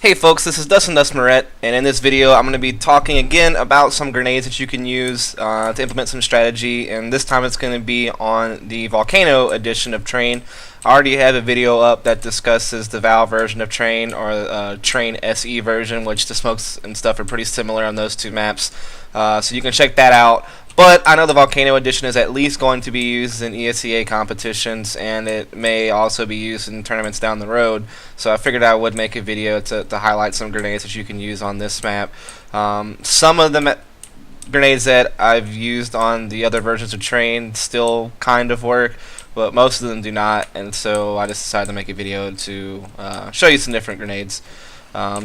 Hey folks, this is DustMouret, and in this video I'm going to be talking again about some grenades that you can use to implement some strategy, and this time it's going to be on the Volcano edition of Train. I already have a video up that discusses the Valve version of Train, or Train SE version, which the smokes and stuff are pretty similar on those two maps, so you can check that out. But I know the Volcano edition is at least going to be used in ESEA competitions, and it may also be used in tournaments down the road. So I figured I would make a video to highlight some grenades that you can use on this map. Some of the grenades that I've used on the other versions of Train still kind of work, but most of them do not, and so I just decided to make a video to show you some different grenades.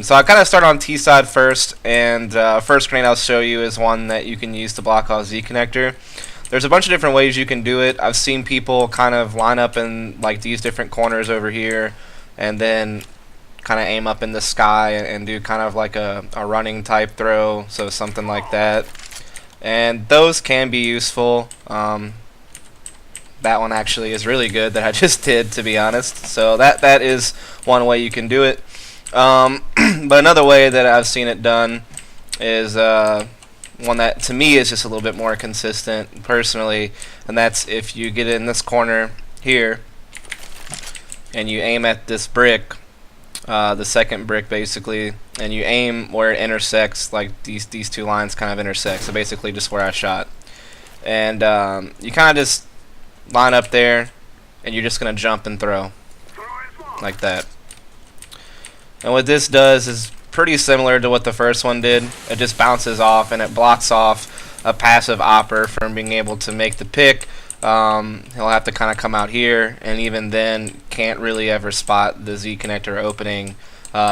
So I kind of start on T side first, and first grenade I'll show you is one that you can use to block off Z connector. There's a bunch of different ways you can do it. I've seen people kind of line up in like these different corners over here, and then kind of aim up in the sky and do kind of like a running type throw, so something like that. And those can be useful. That one actually is really good that I just did, to be honest. So that is one way you can do it. But another way that I've seen it done is one that to me is just a little bit more consistent personally, and that's if you get in this corner here and you aim at this brick, the second brick basically, and you aim where it intersects, like these two lines kind of intersect, so basically just where I shot, and you kind of just line up there and you're just gonna jump and throw like that. And what this does is pretty similar to what the first one did. It just bounces off and it blocks off a passive opper from being able to make the pick. He'll have to kind of come out here, and even then can't really ever spot the Z connector opening.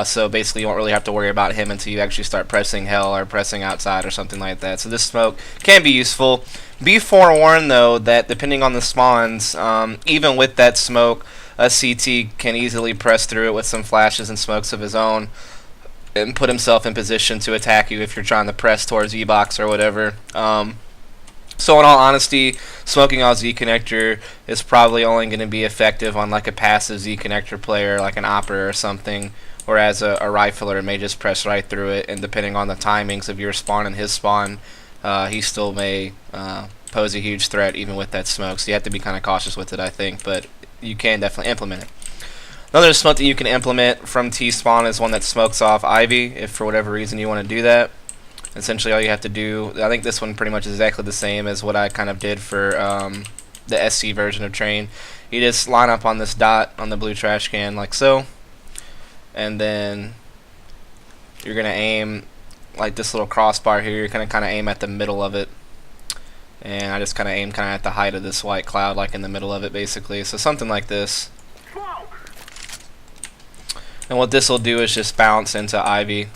So basically you won't really have to worry about him until you actually start pressing hell or pressing outside or something like that. So this smoke can be useful. Be forewarned though that depending on the spawns, even with that smoke, a CT can easily press through it with some flashes and smokes of his own and put himself in position to attack you if you're trying to press towards E-box or whatever. So in all honesty, smoking off Z connector is probably only going to be effective on like a passive Z connector player like an opera or something, whereas a rifler may just press right through it, and depending on the timings of your spawn and his spawn, he still may pose a huge threat even with that smoke. So you have to be kind of cautious with it, I think, but you can definitely implement it. Another smoke that you can implement from T-spawn is one that smokes off Ivy, if for whatever reason you want to do that. Essentially all you have to do, I think this one pretty much is exactly the same as what I kind of did for the SC version of Train. You just line up on this dot on the blue trash can like so, and then you're going to aim like this little crossbar here. You're going to kind of aim at the middle of it. And I just kind of aim kind of at the height of this white cloud, like in the middle of it basically. So something like this. And what this will do is just bounce into Ivy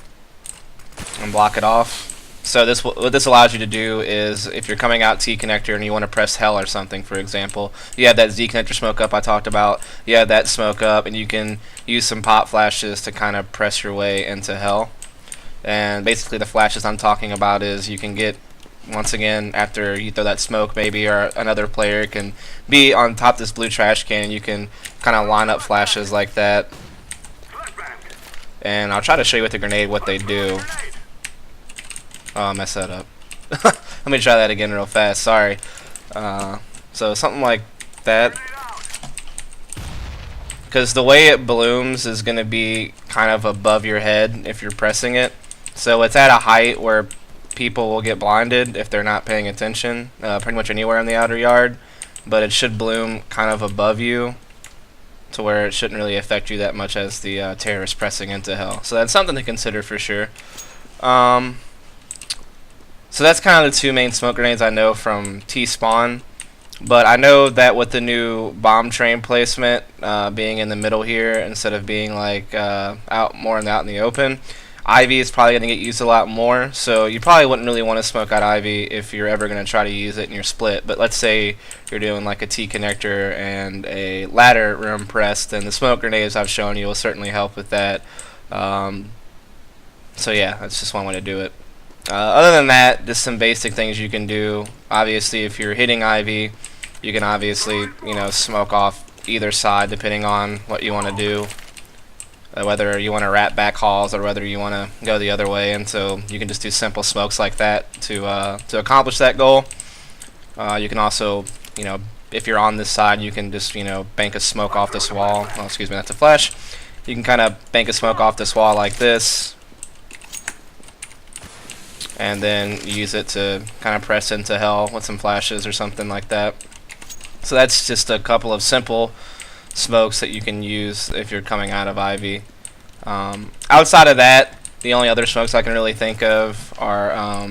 and block it off. So what this allows you to do is if you're coming out T connector and you want to press hell or something, for example, you have that Z connector smoke up I talked about, you have that smoke up, and you can use some pop flashes to kind of press your way into hell. And basically the flashes I'm talking about is you can get, once again, after you throw that smoke, maybe, or another player can be on top of this blue trash can, you can kind of line up flashes like that. And I'll try to show you with the grenade what they do. Oh, I messed that up. Let me try that again real fast, sorry. So something like that. Because the way it blooms is going to be kind of above your head if you're pressing it. So it's at a height where people will get blinded if they're not paying attention, pretty much anywhere in the outer yard, but it should bloom kind of above you to where it shouldn't really affect you that much as the terrorist pressing into hell. So that's something to consider for sure. So that's kind of the two main smoke grenades I know from T-spawn, but I know that with the new bomb train placement being in the middle here instead of being like out in the open, Ivy is probably going to get used a lot more, so you probably wouldn't really want to smoke out Ivy if you're ever going to try to use it in your split. But let's say you're doing like a T connector and a ladder room press, then the smoke grenades I've shown you will certainly help with that. So yeah, that's just one way to do it. Other than that, just some basic things you can do. Obviously, if you're hitting Ivy, you can obviously, smoke off either side depending on what you want to do. whether you want to wrap back halls or whether you want to go the other way. And so you can just do simple smokes like that to accomplish that goal. You can also, if you're on this side, you can just, bank a smoke off this wall. Oh, excuse me, that's a flash. You can kind of bank a smoke off this wall like this, and then use it to kind of press into hell with some flashes or something like that. So that's just a couple of simple smokes that you can use if you're coming out of Ivy. Outside of that, the only other smokes I can really think of are,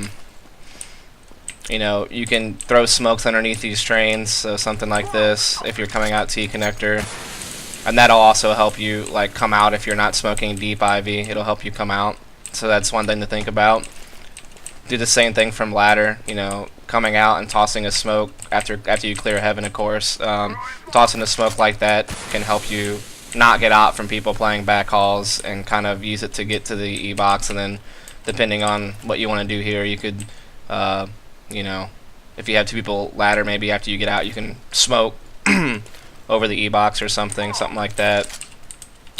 you can throw smokes underneath these trains, so something like this if you're coming out T connector, and that'll also help you like come out if you're not smoking deep Ivy. It'll help you come out, so that's one thing to think about. Do the same thing from ladder, coming out and tossing a smoke after you clear heaven, of course. Tossing a smoke like that can help you not get out from people playing back halls and kind of use it to get to the E-box. And then depending on what you want to do here, you could, if you have two people ladder, maybe after you get out, you can smoke over the E-box or something like that.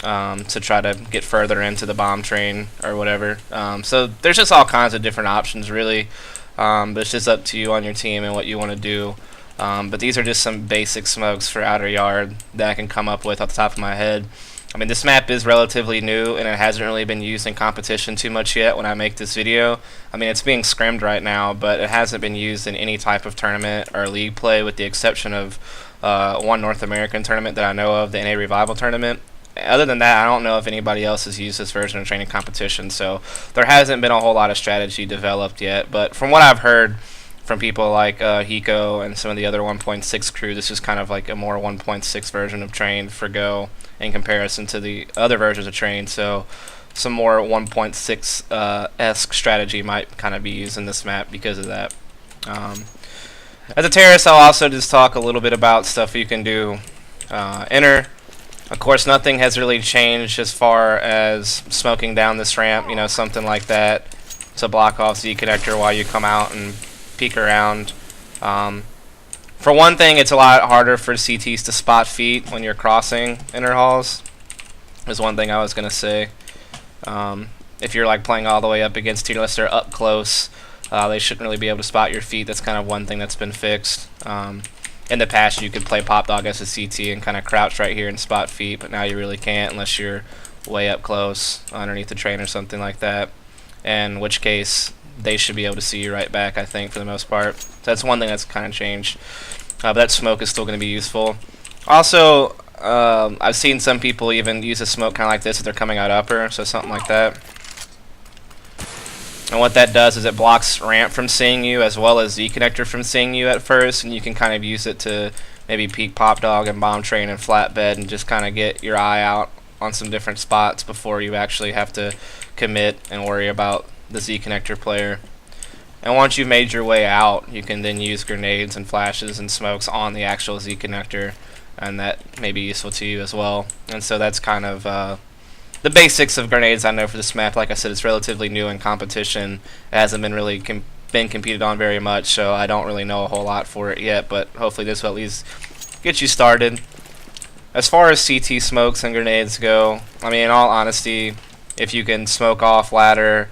To try to get further into the bomb train or whatever. So there's just all kinds of different options, really. But it's just up to you on your team and what you want to do. But these are just some basic smokes for outer yard that I can come up with off the top of my head. I mean, this map is relatively new, and it hasn't really been used in competition too much yet when I make this video. I mean, it's being scrimmed right now, but it hasn't been used in any type of tournament or league play, with the exception of one North American tournament that I know of, the NA Revival tournament. Other than that, I don't know if anybody else has used this version of training competition, so there hasn't been a whole lot of strategy developed yet. But from what I've heard from people like Hiko and some of the other 1.6 crew, this is kind of like a more 1.6 version of train for Go in comparison to the other versions of train. So some more 1.6-esque strategy might kind of be used in this map because of that. As a terrorist, I'll also just talk a little bit about stuff you can do inner. Of course, nothing has really changed as far as smoking down this ramp, something like that, to block off Z connector while you come out and peek around. For one thing, it's a lot harder for CTs to spot feet when you're crossing inner halls, is one thing I was going to say. If you're like playing all the way up against tier, unless they're up close, they shouldn't really be able to spot your feet. That's kind of one thing that's been fixed. In the past, you could play Pop Dog as a CT and kind of crouch right here and spot feet, but now you really can't unless you're way up close underneath the train or something like that, in which case they should be able to see you right back, I think, for the most part. So that's one thing that's kind of changed. But that smoke is still going to be useful. Also, I've seen some people even use a smoke kind of like this if they're coming out upper, so something like that. And what that does is it blocks ramp from seeing you as well as Z connector from seeing you at first, and you can kind of use it to maybe peek Pop Dog and bomb train and flatbed and just kind of get your eye out on some different spots before you actually have to commit and worry about the Z connector player. And once you've made your way out, you can then use grenades and flashes and smokes on the actual Z connector, and that may be useful to you as well. And so that's kind of the basics of grenades I know for this map. Like I said, it's relatively new in competition. It hasn't been really been competed on very much, so I don't really know a whole lot for it yet, but hopefully this will at least get you started. As far as CT smokes and grenades go, I mean, in all honesty, if you can smoke off ladder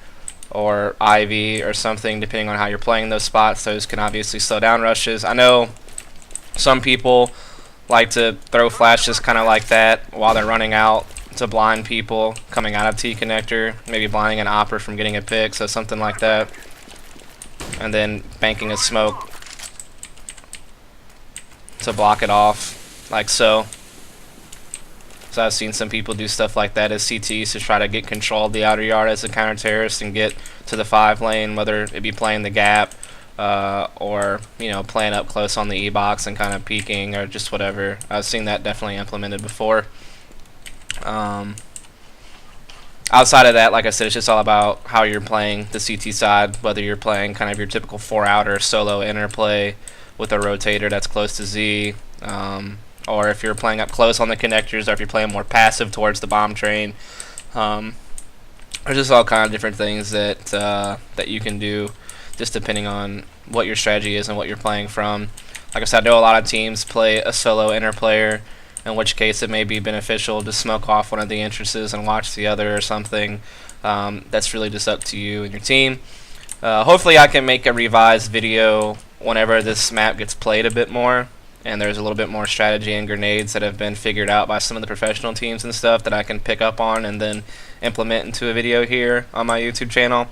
or Ivy or something, depending on how you're playing those spots, those can obviously slow down rushes. I know some people like to throw flashes kind of like that while they're running out to blind people coming out of T connector, maybe blinding an opper from getting a pick, so something like that, and then banking a smoke to block it off, like so. So I've seen some people do stuff like that as CTs to try to get control of the outer yard as a counter-terrorist and get to the 5 lane, whether it be playing the gap or playing up close on the E-box and kind of peeking or just whatever. I've seen that definitely implemented before. Outside of that, like I said, it's just all about how you're playing the CT side, whether you're playing kind of your typical 4-outer solo interplay with a rotator that's close to Z, or if you're playing up close on the connectors, or if you're playing more passive towards the bomb train. There's just all kind of different things that that you can do, just depending on what your strategy is and what you're playing from. Like I said, I know a lot of teams play a solo interplayer in which case it may be beneficial to smoke off one of the entrances and watch the other or something. That's really just up to you and your team. Hopefully I can make a revised video whenever this map gets played a bit more and there's a little bit more strategy and grenades that have been figured out by some of the professional teams and stuff that I can pick up on and then implement into a video here on my YouTube channel.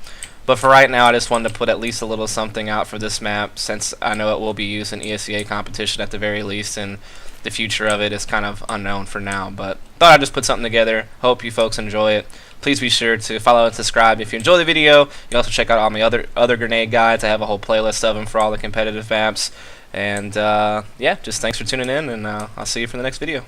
But for right now, I just wanted to put at least a little something out for this map, since I know it will be used in ESEA competition at the very least, and the future of it is kind of unknown for now. But thought I'd just put something together. Hope you folks enjoy it. Please be sure to follow and subscribe if you enjoy the video. You can also check out all my other grenade guides. I have a whole playlist of them for all the competitive maps. And yeah, just thanks for tuning in, and I'll see you for the next video.